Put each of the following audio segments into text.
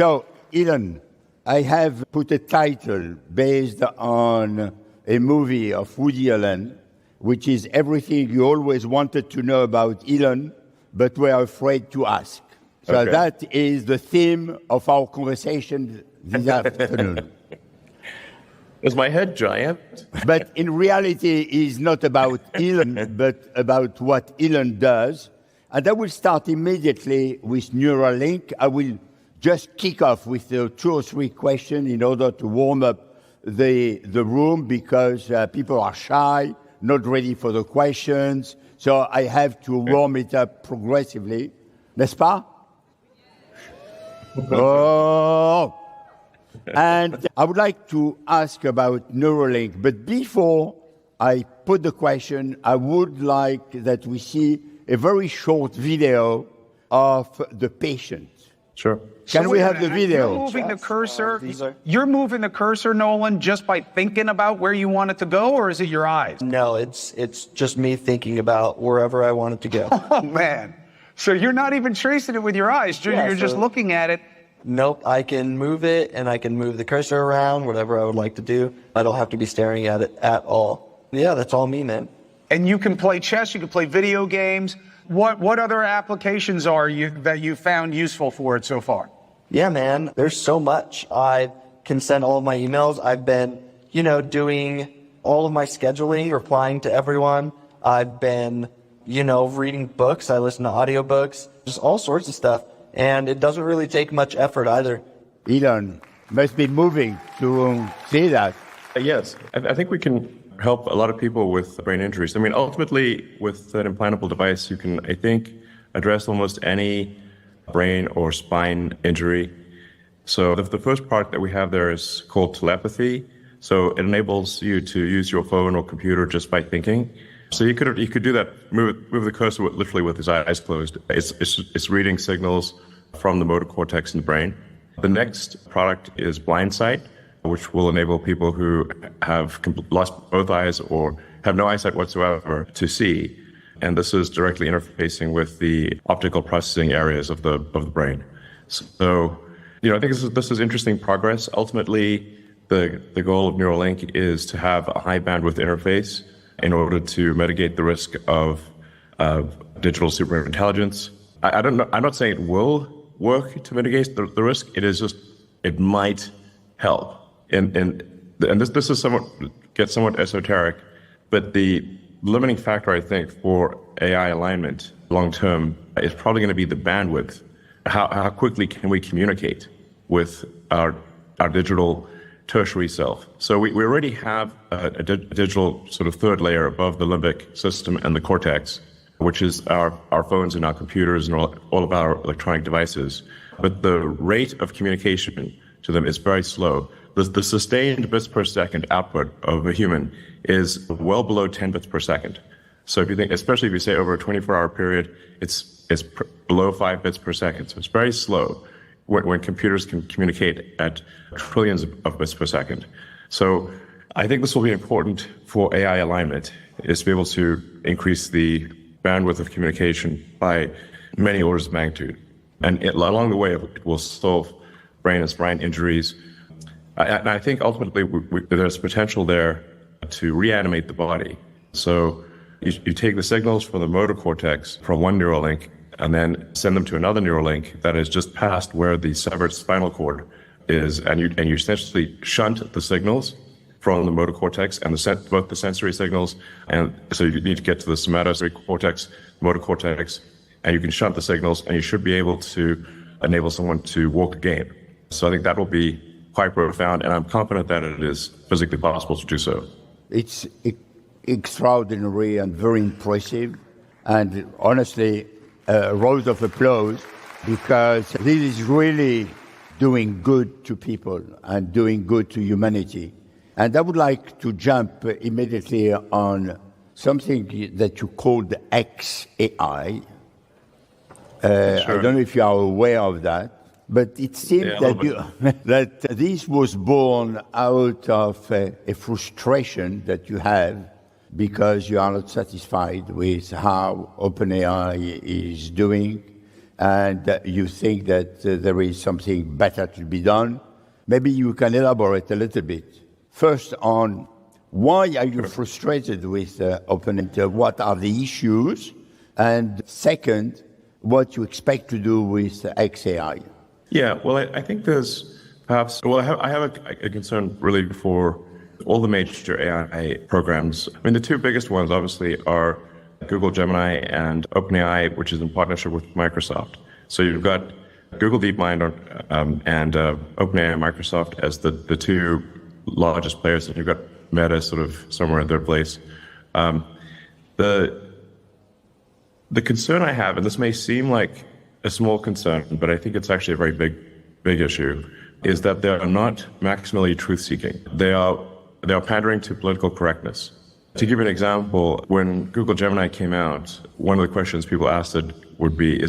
So, Elon, I have put a title based on a movie of Woody Allen, which is everything you always wanted to know about Elon, but were afraid to ask. So that is the theme of our conversation this afternoon. Is my head giant? But in reality, it's not about Elon, but about what Elon does. And I will start immediately with Neuralink. I will just kick off with 2 or 3 questions in order to warm up the room, because people are shy, not ready for the questions. So I have to warm it up progressively. N'est-ce pas? Oh! And I would like to ask about Neuralink, but before I put the question, I would like that we see a very short video of the patient. Sure. Can we have the video? You're moving the cursor. You're moving the cursor, Nolan, just by thinking about where you want it to go, or is it your eyes? No, it's just me thinking about wherever I want it to go. Oh man! So you're not even tracing it with your eyes. You're just looking at it. Nope, I can move it and I can move the cursor around, whatever I would like to do. I don't have to be staring at it at all. Yeah, that's all me, man. And you can play chess. You can play video games. What other applications that you found useful for it so far? Yeah, man, there's so much. I can send all of my emails. I've been, doing all of my scheduling, replying to everyone. I've been, reading books. I listen to audiobooks, just all sorts of stuff. And it doesn't really take much effort either. Elon must be moving to see that. Yes, I think we can help a lot of people with brain injuries. I mean, ultimately, with an implantable device, you can, I think, address almost any brain or spine injury. So the first part that we have there is called telepathy. So it enables you to use your phone or computer just by thinking. So you could do that, move the cursor literally with his eyes closed. It's reading signals from the motor cortex in the brain. The next product is blind sight, which will enable people who have lost both eyes or have no eyesight whatsoever to see. And this is directly interfacing with the optical processing areas of the brain. So, I think this is interesting progress. Ultimately, the goal of Neuralink is to have a high bandwidth interface in order to mitigate the risk of digital superintelligence. I don't know. I'm not saying it will work to mitigate the risk. It is just, it might help. And this is gets somewhat esoteric, but the limiting factor, I think, for AI alignment long term is probably going to be the bandwidth. How quickly can we communicate with our digital tertiary self? So we already have a digital sort of third layer above the limbic system and the cortex, which is our phones and our computers and all of our electronic devices. But the rate of communication to them is very slow. The sustained bits per second output of a human is well below 10 bits per second. So if you think, especially if you say over a 24-hour period, it's below 5 bits per second. So it's very slow when computers can communicate at trillions of bits per second. So I think this will be important for AI alignment, is to be able to increase the bandwidth of communication by many orders of magnitude. And along the way, it will solve brain and spine injuries. And I think ultimately there's potential there to reanimate the body. So you take the signals from the motor cortex from one Neuralink and then send them to another Neuralink that is just past where the severed spinal cord is, and you essentially shunt the signals from the motor cortex and both the sensory signals, and so you need to get to the somatosensory cortex, motor cortex, and you can shunt the signals, and you should be able to enable someone to walk again. So I think that will be quite profound, and I'm confident that it is physically possible to do so. It's extraordinary and very impressive, and honestly, a round of applause, because this is really doing good to people and doing good to humanity. And I would like to jump immediately on something that you called XAI. Sure. I don't know if you are aware of that, but it seems that this was born out of a frustration that you have because you are not satisfied with how OpenAI is doing. and you think that there is something better to be done. Maybe you can elaborate a little bit. First on why are you frustrated with OpenAI? What are the issues? And second, what you expect to do with XAI? Yeah, well, I think there's perhaps, well, I have a concern really for all the major AI programs. I mean, the two biggest ones, obviously, are Google Gemini and OpenAI, which is in partnership with Microsoft. So you've got Google DeepMind and OpenAI and Microsoft as the two largest players, and you've got Meta sort of somewhere in third place. The concern I have, and this may seem like a small concern, but I think it's actually a very big issue, is that they are not maximally truth-seeking. They are pandering to political correctness. To give you an example, when Google Gemini came out, one of the questions people asked it would be,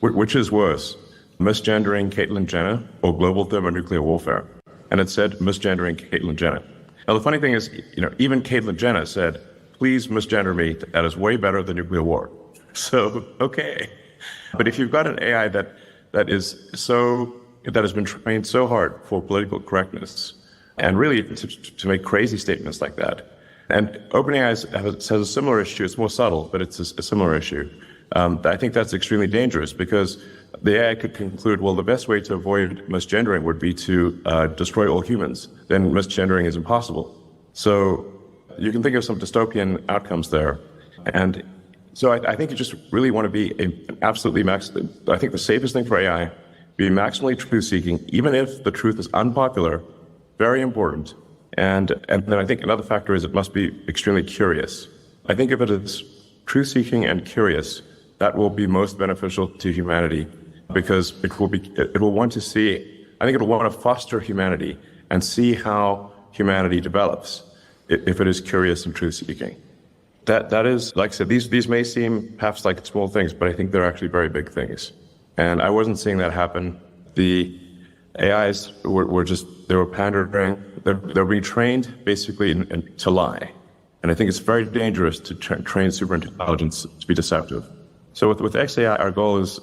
which is worse, misgendering Caitlyn Jenner or global thermonuclear warfare? And it said misgendering Caitlyn Jenner. Now, the funny thing is, even Caitlyn Jenner said, please misgender me, that is way better than nuclear war. So, okay. But if you've got an AI that has been trained so hard for political correctness, and really to make crazy statements like that. And OpenAI has a similar issue. It's more subtle, but it's a similar issue. I think that's extremely dangerous because the AI could conclude, well, the best way to avoid misgendering would be to destroy all humans. Then misgendering is impossible. So you can think of some dystopian outcomes there. And so I think you just really want to be absolutely I think the safest thing for AI, be maximally truth-seeking, even if the truth is unpopular. Very important. And then I think another factor is it must be extremely curious. I think if it is truth-seeking and curious, that will be most beneficial to humanity because it will want to see, I think it will want to foster humanity and see how humanity develops if it is curious and truth-seeking. That is, like I said, these may seem perhaps like small things, but I think they're actually very big things. And I wasn't seeing that happen. The AIs they were pandering, they're being trained basically to lie. And I think it's very dangerous to train superintelligence to be deceptive. So with XAI, our goal is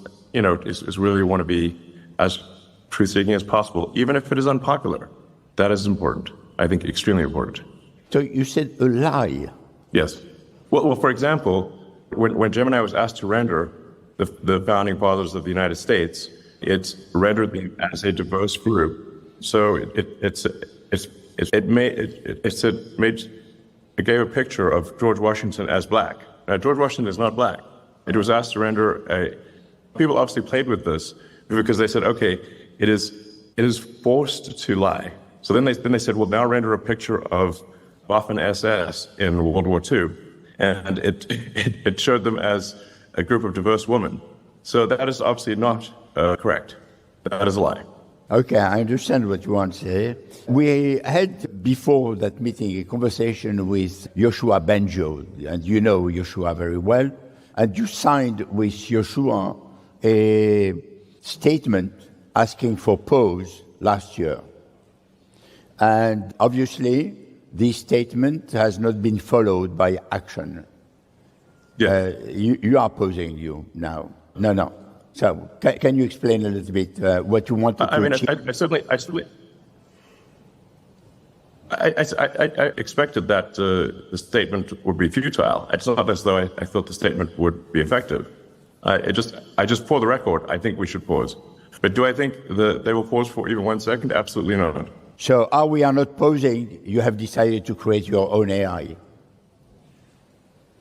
really want to be as truth-seeking as possible, even if it is unpopular. That is important. I think extremely important. So you said a lie. Yes. Well, for example, when Gemini was asked to render the founding fathers of the United States, it rendered them as a diverse group. So it gave a picture of George Washington as black. Now, George Washington is not black. It was asked to render people obviously played with this because they said, okay, it is forced to lie. So then they said, well, now render a picture of Waffen SS in World War II, and it showed them as a group of diverse women. So that is obviously not correct. That is a lie. Okay, I understand what you want to say. We had before that meeting a conversation with Yoshua Bengio, and you know Yoshua very well. And you signed with Yoshua a statement asking for pause last year. And obviously, this statement has not been followed by action. Yeah. You are posing you now. No. So can you explain a little bit what you wanted to achieve? I expected that the statement would be futile. It's not as though I thought the statement would be effective. I just for the record, I think we should pause. But do I think they will pause for even 1 second? Absolutely not. So we are not pausing, you have decided to create your own AI.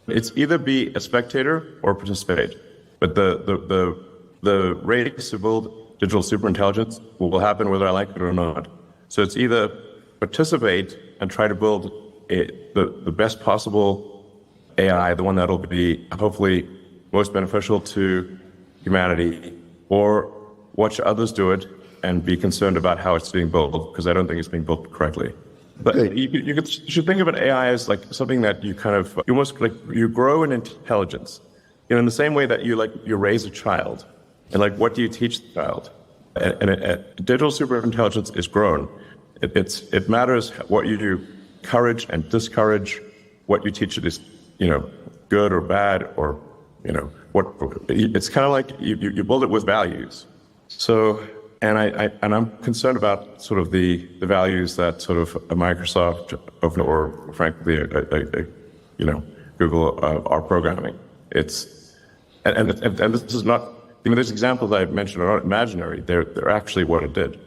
It's either be a spectator or participate. But the race to build digital superintelligence will happen whether I like it or not. So it's either participate and try to build the best possible AI, the one that'll be hopefully most beneficial to humanity, or watch others do it and be concerned about how it's being built, because I don't think it's being built correctly. But you should think of an AI as like something that you almost like you grow in intelligence. In the same way that you raise a child, and like what do you teach the child? And digital superintelligence is grown. It matters what you do, courage and discourage, what you teach it is, good or bad or, it's kind of like you build it with values. So, and I'm concerned about sort of the values that sort of a Microsoft or frankly, Google are programming. And this is not, these examples I mentioned are not imaginary. They're actually what it did.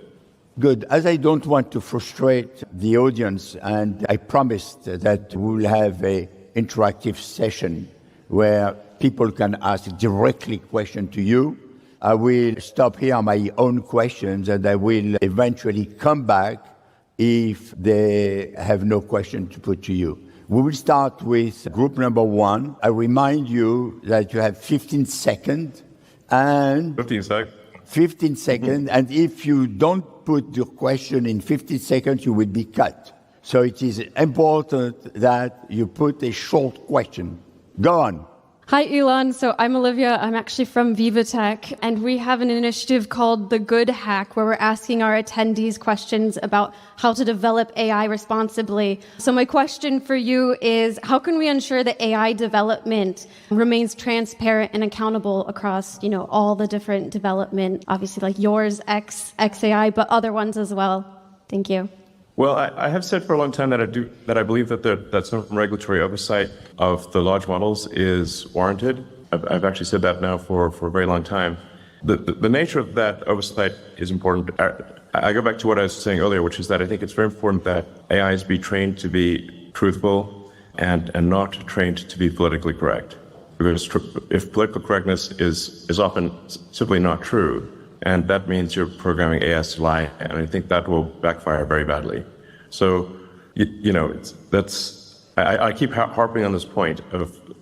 Good. As I don't want to frustrate the audience, and I promised that we'll have an interactive session where people can ask directly questions to you, I will stop here my own questions and I will eventually come back if they have no question to put to you. We will start with group number one. I remind you that you have 15 seconds and 15 seconds. 15 seconds, and if you don't put your question in 15 seconds, you will be cut. So it is important that you put a short question. Go on. Hi, Elon. So I'm Olivia. I'm actually from VivaTech, and we have an initiative called The Good Hack, where we're asking our attendees questions about how to develop AI responsibly. So my question for you is, how can we ensure that AI development remains transparent and accountable across, all the different development, obviously like yours, XAI, but other ones as well? Thank you. Well, I have said for a long time that I believe that some regulatory oversight of the large models is warranted. I've actually said that now for a very long time. The nature of that oversight is important. I go back to what I was saying earlier, which is that I think it's very important that AIs be trained to be truthful and not trained to be politically correct. Because if political correctness is often simply not true, and that means you're programming AIs to lie, and I think that will backfire very badly. So, I keep harping on this point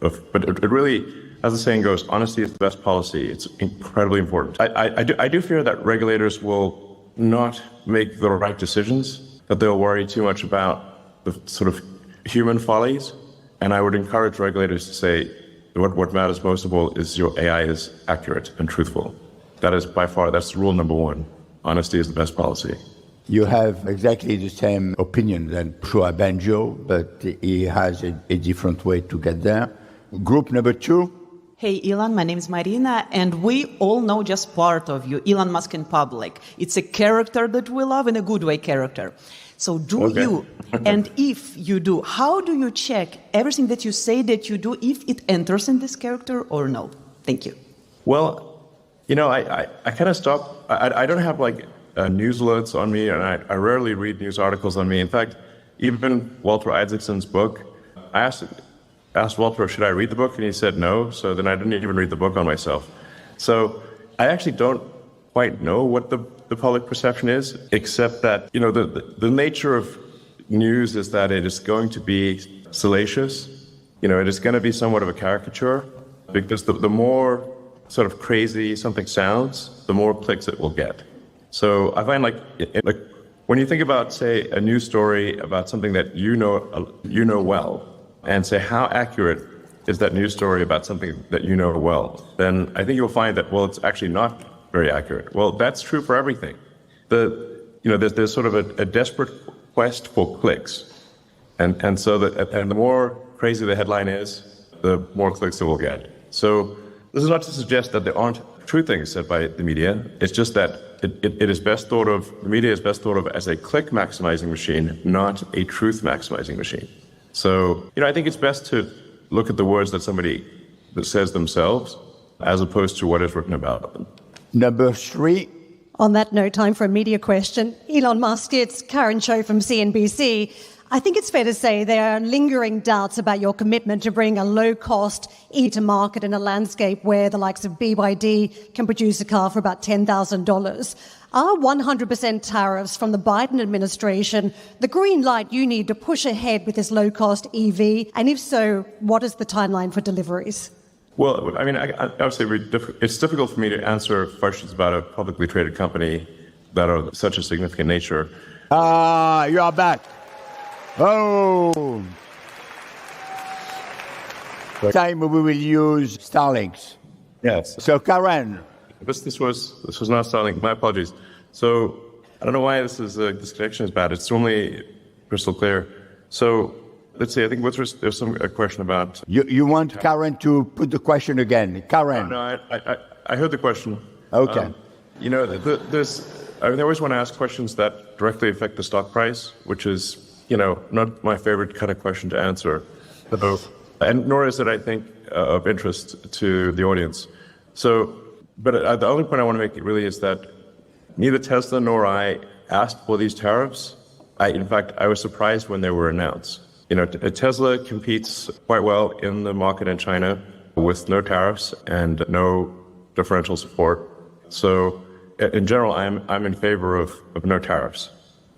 but it really, as the saying goes, honesty is the best policy. It's incredibly important. I do fear that regulators will not make the right decisions, that they'll worry too much about the sort of human follies, and I would encourage regulators to say, what matters most of all is your AI is accurate and truthful. That is by far, that's rule number one. Honesty is the best policy. You have exactly the same opinion than Shua Banjo, but he has a different way to get there. Group number two. Hey, Elon, my name is Marina, and we all know just part of you, Elon Musk in public. It's a character that we love, in a good way character. So you, and if you do, how do you check everything that you say that you do, if it enters in this character or no? Thank you. Well, I kind of stop. I don't have news alerts on me, and I rarely read news articles on me. In fact, even Walter Isaacson's book, I asked Walter, should I read the book? And he said no, so then I didn't even read the book on myself. So I actually don't quite know what the public perception is, except that, the nature of news is that it is going to be salacious. It is going to be somewhat of a caricature, because the more sort of crazy something sounds, the more clicks it will get. So I find when you think about, say, a news story about something that you know well, and say how accurate is that news story about something that you know well, then I think you'll find that, well, it's actually not very accurate. Well, that's true for everything. There's sort of a desperate quest for clicks, and the more crazy the headline is, the more clicks it will get. So this is not to suggest that there aren't true things said by the media. It's just that it is best thought of, the media is best thought of as a click maximizing machine, not a truth maximizing machine. So, I think it's best to look at the words that somebody says themselves, as opposed to what is written about them. Number three. On that note, time for a media question. Elon Musk, it's Karen Cho from CNBC. I think it's fair to say there are lingering doubts about your commitment to bring a low-cost EV to market in a landscape where the likes of BYD can produce a car for about $10,000. Are 100% tariffs from the Biden administration the green light you need to push ahead with this low-cost EV? And if so, what is the timeline for deliveries? Well, I mean, obviously, it's difficult for me to answer questions about a publicly traded company that are of such a significant nature. You are back. Oh. Time we will use Starlinks. Yes. So, Karen. This was not Starlink. My apologies. So I don't know why this connection is bad. It's normally crystal clear. So let's see, I think there's a question about... You want Karen to put the question again. Karen. No, I heard the question. Okay. They always want to ask questions that directly affect the stock price, which is, not my favorite kind of question to answer. And nor is it, I think, of interest to the audience. But the only point I want to make really is that neither Tesla nor I asked for these tariffs. In fact, I was surprised when they were announced. Tesla competes quite well in the market in China with no tariffs and no differential support. So in general, I'm in favor of no tariffs.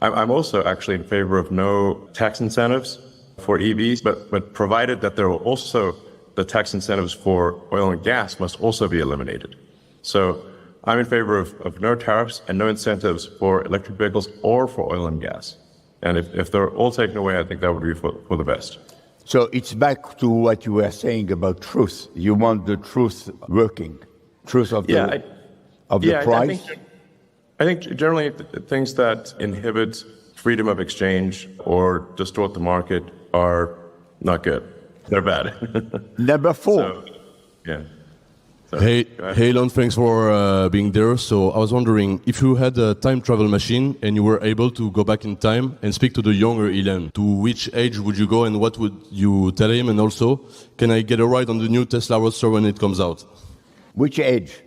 I'm also actually in favor of no tax incentives for EVs, but provided that there are also the tax incentives for oil and gas must also be eliminated. So I'm in favor of no tariffs and no incentives for electric vehicles or for oil and gas. And if they're all taken away, I think that would be for the best. So it's back to what you were saying about truth. You want the truth working, truth of the price? I think generally things that inhibit freedom of exchange or distort the market are not good. They're bad. Number 4. So, yeah. So, hey, Elon, thanks for being there. So I was wondering, if you had a time travel machine and you were able to go back in time and speak to the younger Elon, to which age would you go and what would you tell him? And also, can I get a ride on the new Tesla Roadster when it comes out? Which age?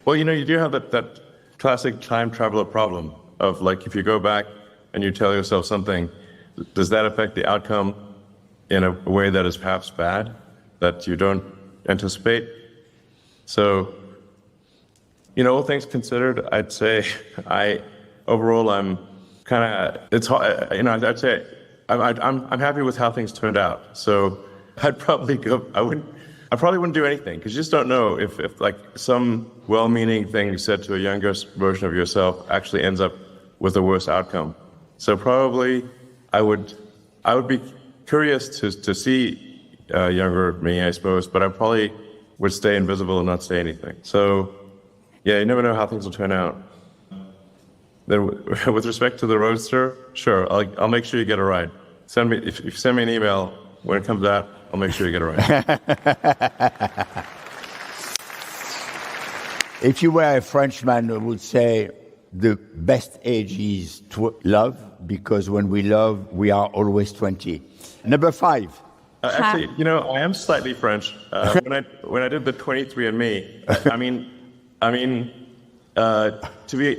Well, you do have that classic time traveler problem of, like, if you go back and you tell yourself something, does that affect the outcome in a way that is perhaps bad, that you don't anticipate? So, all things considered, I'd say I'm kind of, it's hard, I'd say I'm happy with how things turned out. So I'd probably go, I probably wouldn't do anything, because you just don't know if like some well-meaning thing you said to a younger version of yourself actually ends up with a worse outcome. So probably I would be curious to see younger me, I suppose, but I probably would stay invisible and not say anything. So, yeah, you never know how things will turn out. Then, with respect to the Roadster, sure, I'll make sure you get a ride. If you send me an email when it comes out, I'll make sure you get a ride. If you were a Frenchman, I would say the best age is love, because when we love, we are always 20. Number 5. Actually, I am slightly French. When I did the 23andMe, to be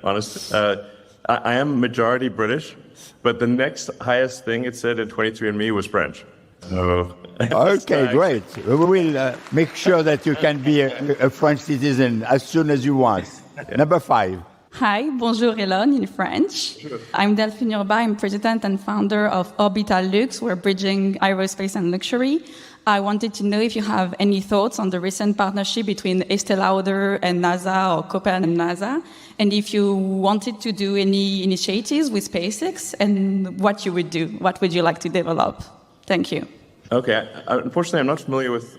honest, I am majority British, but the next highest thing it said in 23andMe was French. So, okay, great. We will make sure that you can be a French citizen as soon as you want. Number 5. Hi, bonjour Elon in French. I'm Delphine Urba. I'm president and founder of Orbital Luxe. We're bridging aerospace and luxury. I wanted to know if you have any thoughts on the recent partnership between Estée Lauder and NASA, or Copernicus and NASA, and if you wanted to do any initiatives with SpaceX, and what you would do. What would you like to develop? Thank you. Okay. Unfortunately, I'm not familiar with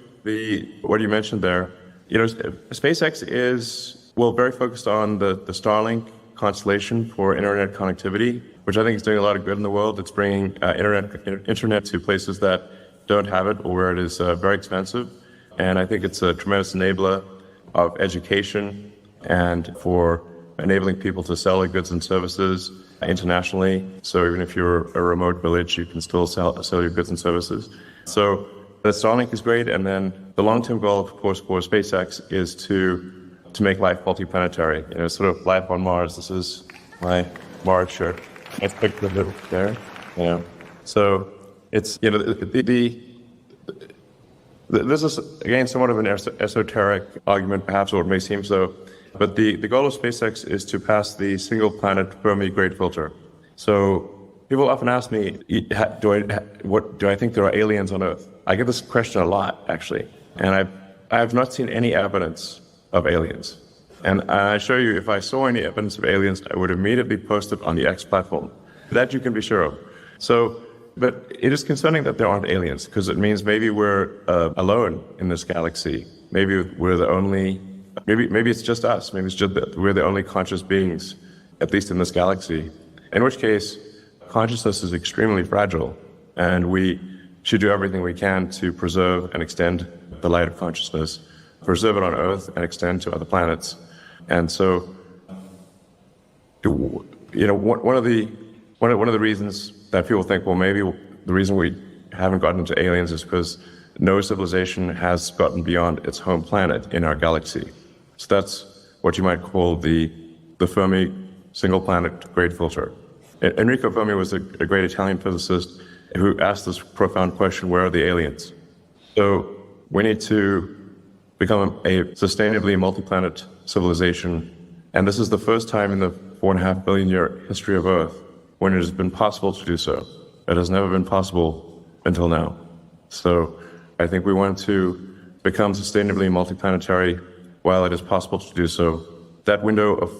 what you mentioned there. SpaceX is very focused on the Starlink constellation for internet connectivity, which I think is doing a lot of good in the world. It's bringing internet to places that don't have it or where it is very expensive. And I think it's a tremendous enabler of education and for enabling people to sell their goods and services internationally. So even if you're a remote village, you can still sell your goods and services. So the Starlink is great. And then the long-term goal, of course, for SpaceX is to make life multiplanetary, sort of life on Mars. This is my Mars shirt. I picked the middle there. So it's, this is, again, somewhat of an esoteric argument, perhaps, or it may seem so, but the goal of SpaceX is to pass the single planet Fermi grade filter. So people often ask me, do I think there are aliens on Earth? I get this question a lot, actually, and I have not seen any evidence of aliens. And I assure you, if I saw any evidence of aliens, I would immediately post it on the X platform. That you can be sure of. But it is concerning that there aren't aliens, because it means maybe we're alone in this galaxy. Maybe we're the only, maybe it's just us. Maybe it's just that we're the only conscious beings, at least in this galaxy. In which case, consciousness is extremely fragile. And we should do everything we can to preserve and extend the light of consciousness, preserve it on Earth and extend to other planets. And so, one of the reasons that people think, well, maybe the reason we haven't gotten into aliens is because no civilization has gotten beyond its home planet in our galaxy. So that's what you might call the Fermi single planet great filter. Enrico Fermi was a great Italian physicist who asked this profound question, where are the aliens? So we need to become a sustainably multi-planet civilization. And this is the first time in the 4.5 billion year history of Earth when it has been possible to do so. It has never been possible until now. So I think we want to become sustainably multi-planetary while it is possible to do so. That window of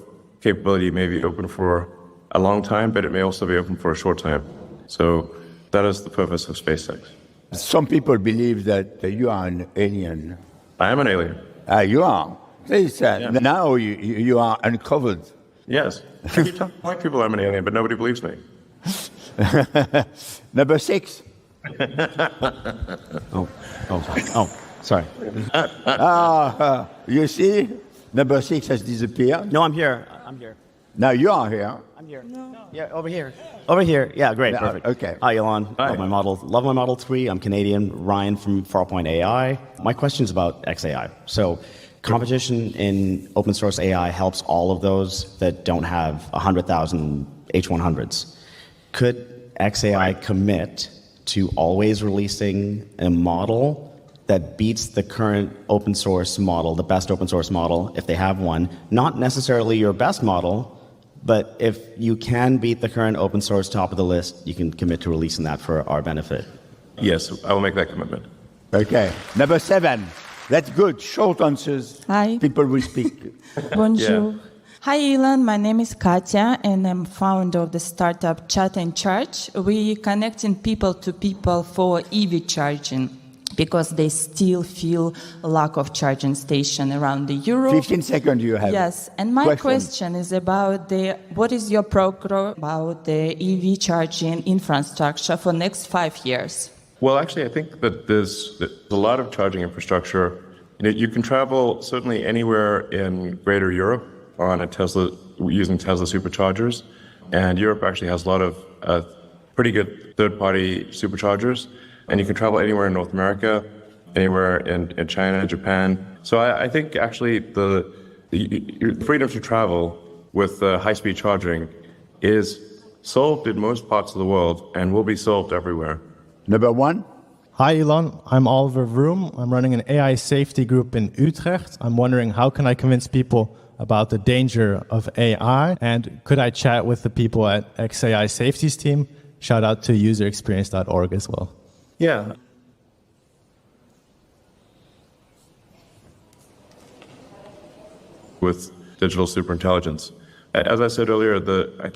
capability may be open for a long time, but it may also be open for a short time. So that is the purpose of SpaceX. Some people believe that you are an alien. I am an alien. You are. Please, now you are uncovered. Yes. I keep telling people I'm an alien, but nobody believes me. Number 6. Sorry. You see, number 6 has disappeared. No, I'm here. Now you are here. I'm here. No. Yeah, over here. Over here. Yeah, great. Perfect. Okay. Hi, Elon. Hi. Love my Model 3. I'm Canadian. Ryan from Farpoint AI. My question is about XAI. So, competition in open source AI helps all of those that don't have 100,000 H100s. Could XAI commit to always releasing a model that beats the current open source model, the best open source model, if they have one? Not necessarily your best model, but if you can beat the current open source top of the list, you can commit to releasing that for our benefit. Yes, I will make that commitment. Okay. Number 7. That's good. Short answers. Hi. People will speak. Bonjour. Yeah. Hi, Elon. My name is Katya, and I'm founder of the startup Chat and Charge. We connecting people to people for EV charging because they still feel a lack of charging station around the Europe. 15 seconds you have. Yes, and my question is about what is your program about the EV charging infrastructure for next 5 years? Well, actually, I think that there's a lot of charging infrastructure. You can travel certainly anywhere in Greater Europe on a Tesla, using Tesla superchargers. And Europe actually has a lot of pretty good third-party superchargers. And you can travel anywhere in North America, anywhere in China, Japan. So I think actually the freedom to travel with high-speed charging is solved in most parts of the world and will be solved everywhere. Number 1. Hi, Elon. I'm Oliver Vroom. I'm running an AI safety group in Utrecht. I'm wondering, how can I convince people about the danger of AI? And could I chat with the people at XAI Safety's team? Shout out to userexperience.org as well. Yeah. With digital superintelligence. As I said earlier,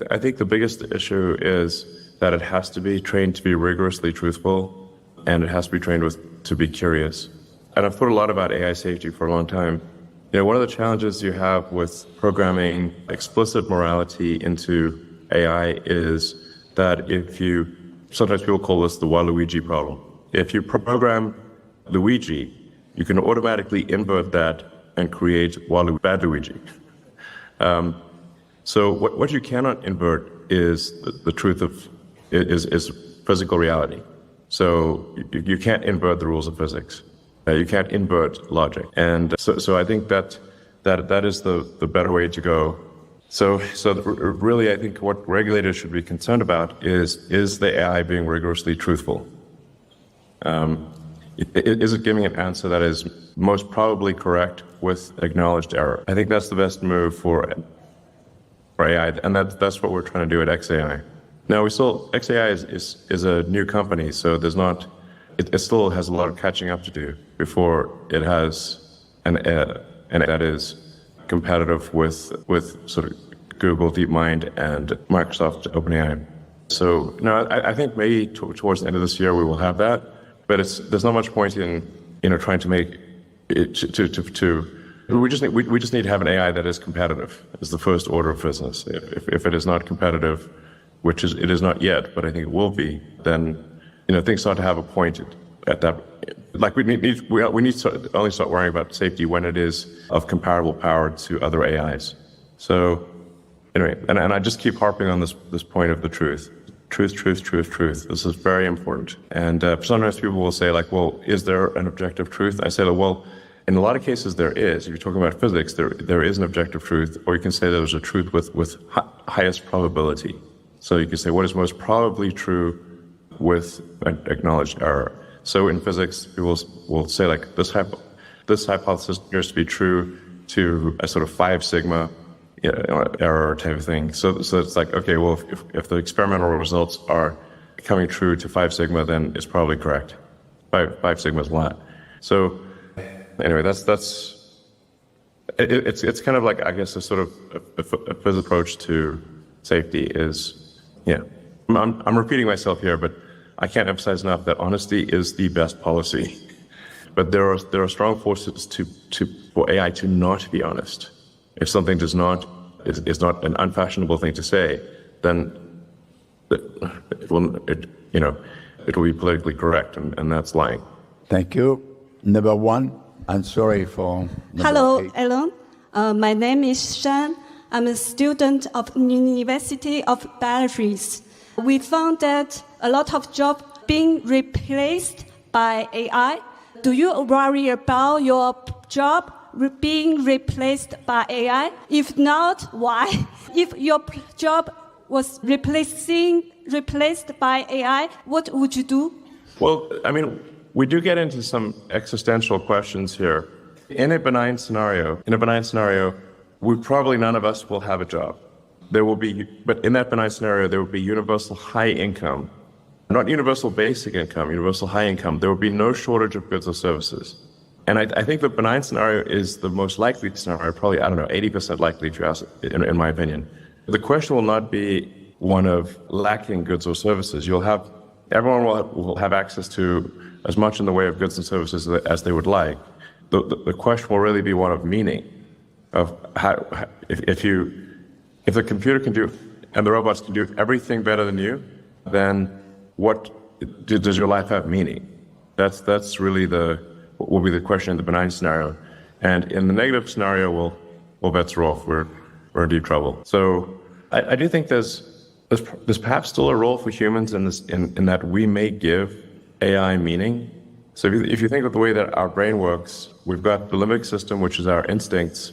I think the biggest issue is that it has to be trained to be rigorously truthful, and it has to be trained to be curious. And I've thought a lot about AI safety for a long time. One of the challenges you have with programming explicit morality into AI is that sometimes people call this the Waluigi problem. If you program Luigi, you can automatically invert that and create bad Luigi. So what you cannot invert is the truth is physical reality. So you can't invert the rules of physics. You can't invert logic. And so I think that is the better way to go. So really, I think what regulators should be concerned about is the AI being rigorously truthful? Is it giving an answer that is most probably correct with acknowledged error? I think that's the best move for AI, and that's what we're trying to do at XAI. Now, XAI is a new company, so it still has a lot of catching up to do before it has an that is competitive with sort of Google DeepMind and Microsoft OpenAI. So I think maybe towards the end of this year we will have that, but there's not much point in trying to make it we just need to have an AI that is competitive. Is the first order of business. If it is not competitive, which it is not yet, but I think it will be, then things start to have a point at that. Like we need to only start worrying about safety when it is of comparable power to other AIs. So anyway, and I just keep harping on this point of the truth. Truth. This is very important. And sometimes people will say, like, well, is there an objective truth? I say, well, in a lot of cases there is. If you're talking about physics, there is an objective truth, or you can say there's a truth with highest probability. So you can say what is most probably true with an acknowledged error. So in physics, people will say, like, this hypothesis appears to be true to a sort of 5 sigma error type of thing. So it's like, okay, well, if the experimental results are coming true to 5 sigma, then it's probably correct. 5 sigma is a lot. So anyway, it's kind of like, I guess, a sort of a physics approach to safety is, yeah. I'm repeating myself here, but I can't emphasize enough that honesty is the best policy. But there are strong forces for AI to not be honest. If something is not an unfashionable thing to say, then it will be politically correct, and that's lying. Thank you. Number 1, I'm sorry for. Hello, 8. Elon. My name is Shan. I'm a student of University of Paris. We found that a lot of jobs being replaced by AI. Do you worry about your job being replaced by AI? If not, why? If your job was replaced by AI, what would you do? Well, I mean, we do get into some existential questions here. In a benign scenario, probably none of us will have a job. But in that benign scenario, there will be universal high income, not universal basic income, universal high income. There will be no shortage of goods or services. And I think the benign scenario is the most likely scenario, probably, 80% likely, if you ask, in my opinion. The question will not be one of lacking goods or services. Everyone will have access to as much in the way of goods and services as they would like. The question will really be one of meaning, of how, if the computer can do, and the robots can do everything better than you, then what does your life have meaning? That's really what will be the question in the benign scenario. And in the negative scenario, well, bets are off. We're in deep trouble. So I do think there's perhaps still a role for humans in that we may give AI meaning. So if you think of the way that our brain works, we've got the limbic system, which is our instincts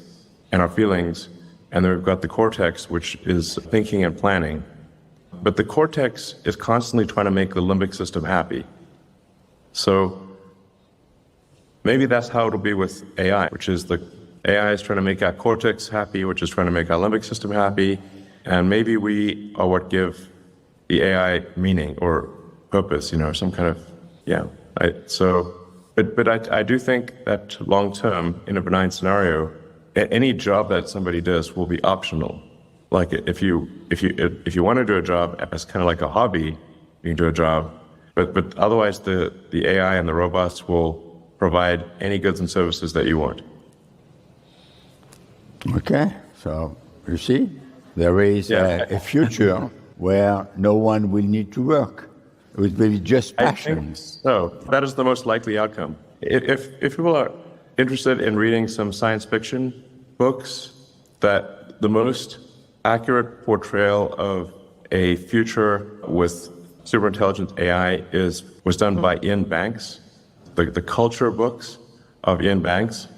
and our feelings, and then we've got the cortex, which is thinking and planning. But the cortex is constantly trying to make the limbic system happy. So maybe that's how it'll be with AI, which is the AI is trying to make our cortex happy, which is trying to make our limbic system happy. And maybe we are what give the AI meaning or purpose, some kind of, yeah. But I do think that long term, in a benign scenario, any job that somebody does will be optional. Like if you want to do a job as kind of like a hobby, you can do a job. But otherwise, the AI and the robots will provide any goods and services that you want. Okay, so you see, there is a future where no one will need to work. It will be just passion. So that is the most likely outcome. If people are interested in reading some science fiction books, that the most accurate portrayal of a future with superintelligent AI was done by Ian Banks. The culture books of Ian Banks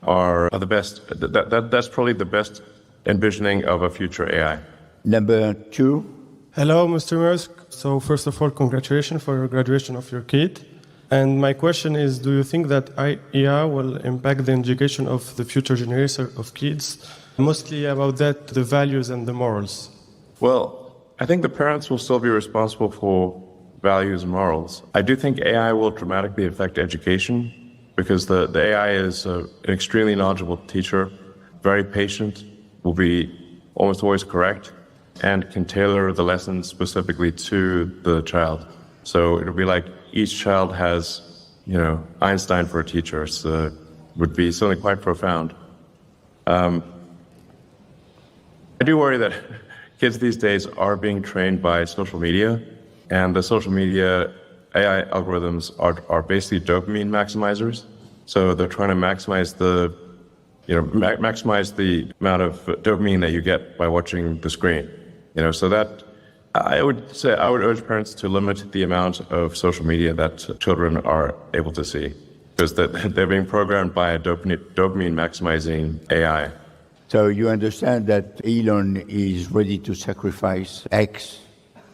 are the best. That's probably the best envisioning of a future AI. Number 2. Hello, Mr. Musk. So first of all, congratulations for your graduation of your kid. And my question is, do you think that AI will impact the education of the future generation of kids? Mostly about that, the values and the morals. Well, I think the parents will still be responsible for values and morals. I do think AI will dramatically affect education because the AI is an extremely knowledgeable teacher, very patient, will be almost always correct, and can tailor the lessons specifically to the child. So it'll be like each child has, Einstein for a teacher. So it would be something quite profound. I do worry that kids these days are being trained by social media, and the social media, AI algorithms are basically dopamine maximizers. So they're trying to maximize the amount of dopamine that you get by watching the screen. So that I would urge parents to limit the amount of social media that children are able to see, because they're being programmed by a dopamine maximizing AI. So you understand that Elon is ready to sacrifice X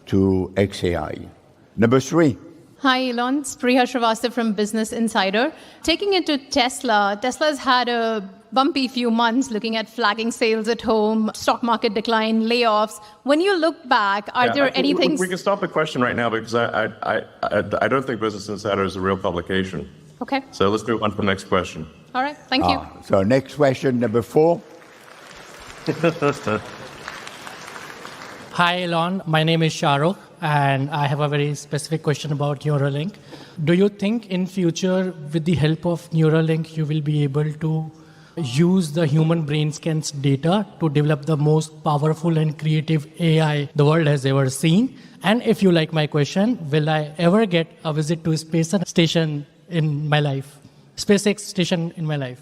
to XAI. Number 3. Hi, Elon. It's Priya Srivastava from Business Insider. Taking it to Tesla, Tesla's had a bumpy few months looking at flagging sales at home, stock market decline, layoffs. When you look back, are there anything... We can stop the question right now because I don't think Business Insider is a real publication. Okay. So let's move on to the next question. All right. Thank you. So next question, number 4. Hi, Elon. My name is Shahrukh, and I have a very specific question about Neuralink. Do you think in future, with the help of Neuralink, you will be able to use the human brain scans data to develop the most powerful and creative AI the world has ever seen? And if you like my question, will I ever get a visit to a space station in my life? SpaceX station in my life?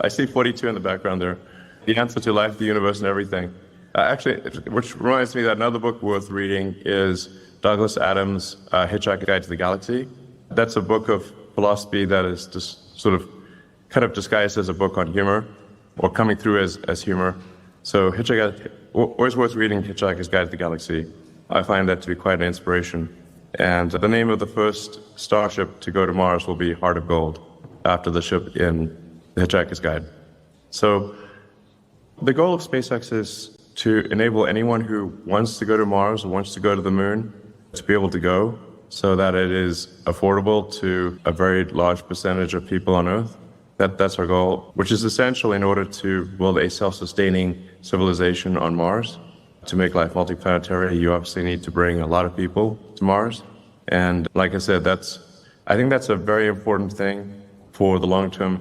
I see 42 in the background there. The answer to life, the universe, and everything. Actually, which reminds me that another book worth reading is Douglas Adams' Hitchhiker's Guide to the Galaxy. That's a book of philosophy that is just kind of disguised as a book on humor, or coming through as humor. So always worth reading Hitchhiker's Guide to the Galaxy. I find that to be quite an inspiration. And the name of the first starship to go to Mars will be Heart of Gold, after the ship in the Hitchhiker's Guide. So the goal of SpaceX is to enable anyone who wants to go to Mars or wants to go to the moon to be able to go, so that it is affordable to a very large percentage of people on Earth. That's our goal, which is essential in order to build a self-sustaining civilization on Mars. To make life multiplanetary, you obviously need to bring a lot of people to Mars. And like I said, I think that's a very important thing for the long-term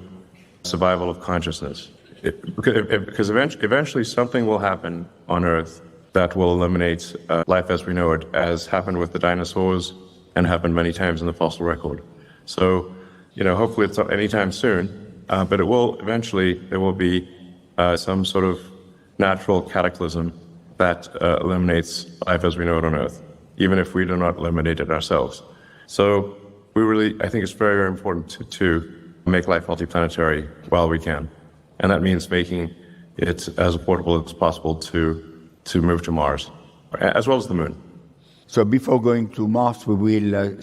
survival of consciousness. Because eventually something will happen on Earth that will eliminate life as we know it, as happened with the dinosaurs and happened many times in the fossil record. So, hopefully it's not anytime soon, but it will eventually, there will be some sort of natural cataclysm that eliminates life as we know it on Earth, even if we do not eliminate it ourselves. So I think it's very, very important to make life multiplanetary while we can. And that means making it as affordable as possible to move to Mars, as well as the moon. So before going to Mars, we will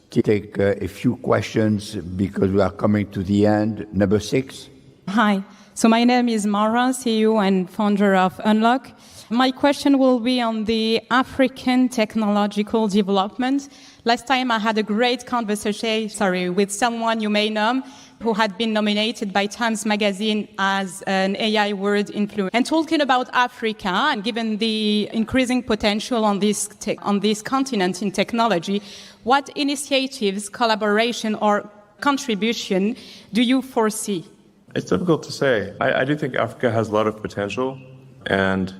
take a few questions because we are coming to the end. Number 6. Hi. So my name is Mara, CEO and founder of Unlock. My question will be on the African technological development. Last time I had a great conversation, with someone you may know, who had been nominated by Times Magazine as an AI world influencer. And talking about Africa, and given the increasing potential on this continent in technology, what initiatives, collaboration, or contribution do you foresee? It's difficult to say. I do think Africa has a lot of potential, and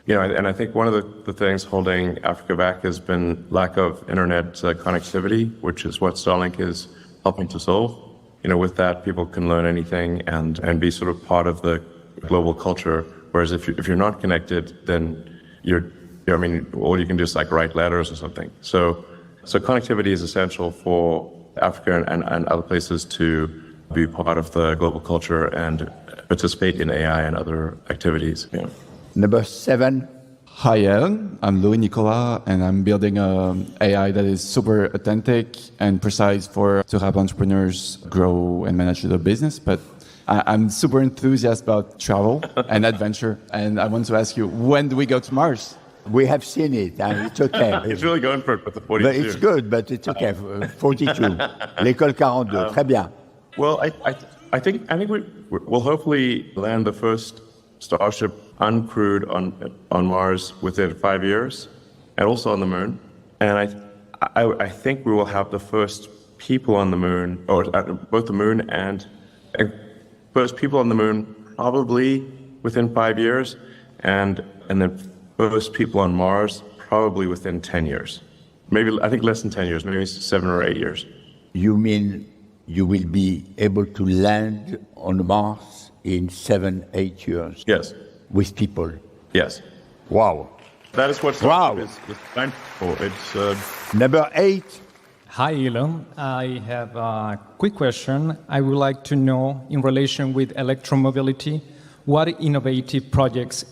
I think one of the things holding Africa back has been lack of internet connectivity, which is what Starlink is helping to solve. With that, people can learn anything and be sort of part of the global culture. Whereas if you're not connected, then all you can do is write letters or something. So connectivity is essential for Africa and other places to be part of the global culture and participate in AI and other activities. Number 7. Hi, Ellen. I'm Louis Nicolas, and I'm building an AI that is super authentic and precise to help entrepreneurs grow and manage their business. But I'm super enthusiastic about travel and adventure, and I want to ask you, when do we go to Mars? We have seen it, and it's okay. It's really going for it with the 42. But it's good, but it's okay. 42. L'école 42. Très bien. Well, I think we'll hopefully land the first Starship uncrewed on Mars within 5 years, and also on the moon. And I think we will have the first people on the moon, or both the moon and first people on the moon probably within 5 years, and then first people on Mars probably within 10 years. Maybe, I think less than 10 years, maybe 7 or 8 years. You mean you will be able to land on Mars in 7, 8 years? Yes. With people? Yes. Wow. That is what wow. is designed for. It's Number 8. Hi, Elon. I have a quick question. I would like to know, in relation with electromobility, what innovative projects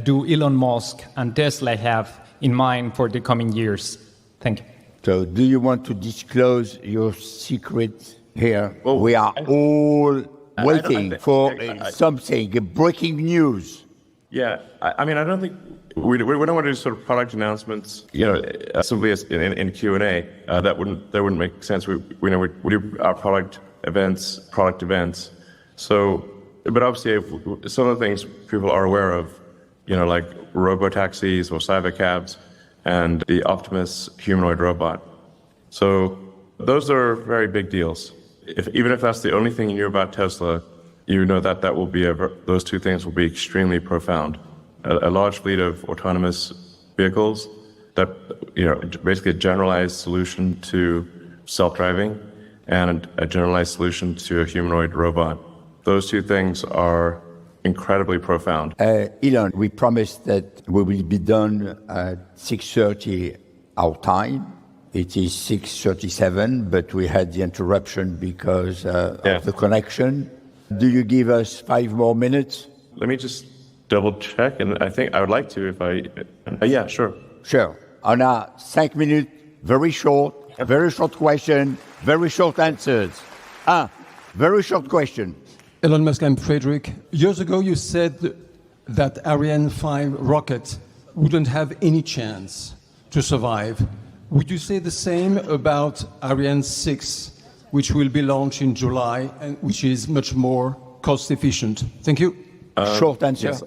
do Elon Musk and Tesla have in mind for the coming years? Thank you. So, do you want to disclose your secret here? Well, we are all waiting for something, breaking news. Yeah, I mean, I don't think we don't want to do sort of product announcements, simply as in Q&A. That wouldn't make sense. We do our product events. So, but obviously, some of the things people are aware of, like robo-taxis or cybercabs, and the Optimus humanoid robot. So those are very big deals. Even if that's the only thing you knew about Tesla, you know that will be those two things will be extremely profound. A large fleet of autonomous vehicles that, basically a generalized solution to self-driving and a generalized solution to a humanoid robot. Those two things are incredibly profound. Elon, we promised that we will be done at 6:30 our time. It is 6:37, but we had the interruption because of the connection. Do you give us 5 more minutes? Let me just double check, and I think I would like to if I... yeah, sure. Sure. On a 5 minutes, very short question, very short answers. Very short question. Elon Musk, I'm Frederick. Years ago, you said that Ariane 5 rocket wouldn't have any chance to survive. Would you say the same about Ariane 6, which will be launched in July and which is much more cost efficient? Thank you. Short answer. Yes.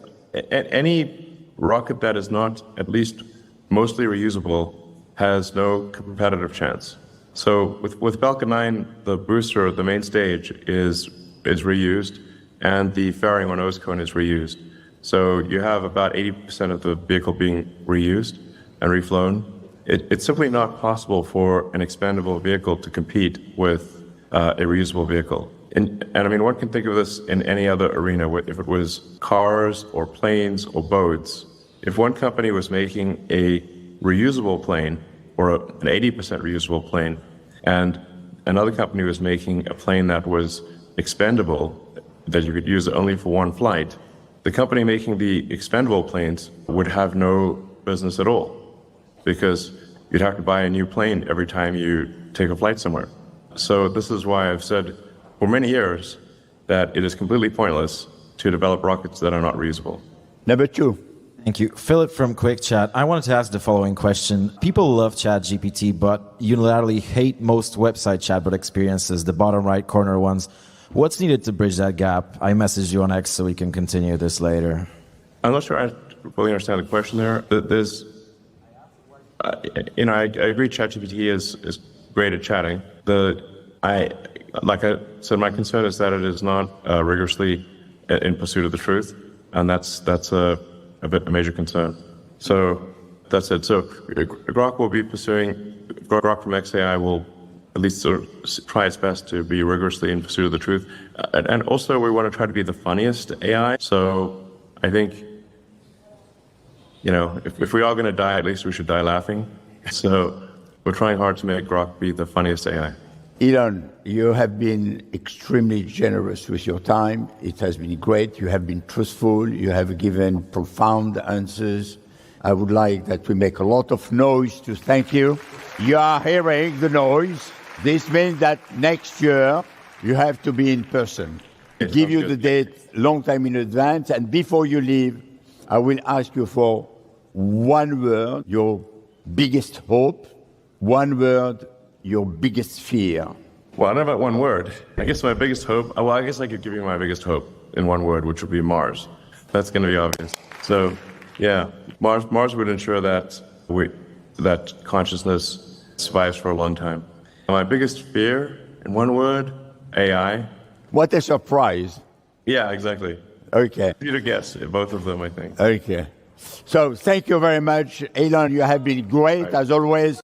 Any rocket that is not at least mostly reusable has no competitive chance. So with Falcon 9, the booster, the main stage, is reused, and the fairing or nose cone is reused. So you have about 80% of the vehicle being reused and reflown. It's simply not possible for an expandable vehicle to compete with a reusable vehicle. And I mean, one can think of this in any other arena. If it was cars or planes or boats, if one company was making a reusable plane or an 80% reusable plane, and another company was making a plane that was expendable, that you could use only for one flight, the company making the expendable planes would have no business at all, because you'd have to buy a new plane every time you take a flight somewhere. So this is why I've said for many years that it is completely pointless to develop rockets that are not reusable. Number 2. Thank you. Philip from QuickChat. I wanted to ask the following question. People love ChatGPT, but unilaterally hate most website chatbot experiences, the bottom right corner ones. What's needed to bridge that gap? I messaged you on X so we can continue this later. I'm not sure I fully understand the question there. There's, I agree ChatGPT is great at chatting. Like I said, my concern is that it is not rigorously in pursuit of the truth, and that's a major concern. So that's it. So Grok will be pursuing, Grok from XAI will at least sort of try its best to be rigorously in pursuit of the truth. And also we want to try to be the funniest AI. So I think, if we are going to die, at least we should die laughing. So we're trying hard to make Grok be the funniest AI. Elon, you have been extremely generous with your time. It has been great. You have been truthful. You have given profound answers. I would like that we make a lot of noise to thank you. You are hearing the noise. This means that next year you have to be in person. I give you the date long time in advance, and before you leave, I will ask you for one word, your biggest hope, one word, your biggest fear. Well, I don't know about one word. I guess my biggest hope, I guess I could give you my biggest hope in one word, which would be Mars. That's going to be obvious. So, yeah, Mars would ensure that that consciousness survives for a long time. And my biggest fear, in one word, AI. What a surprise. Yeah, exactly. Okay. You to guess, both of them, I think. Okay. So, thank you very much. Elon, you have been great, as always.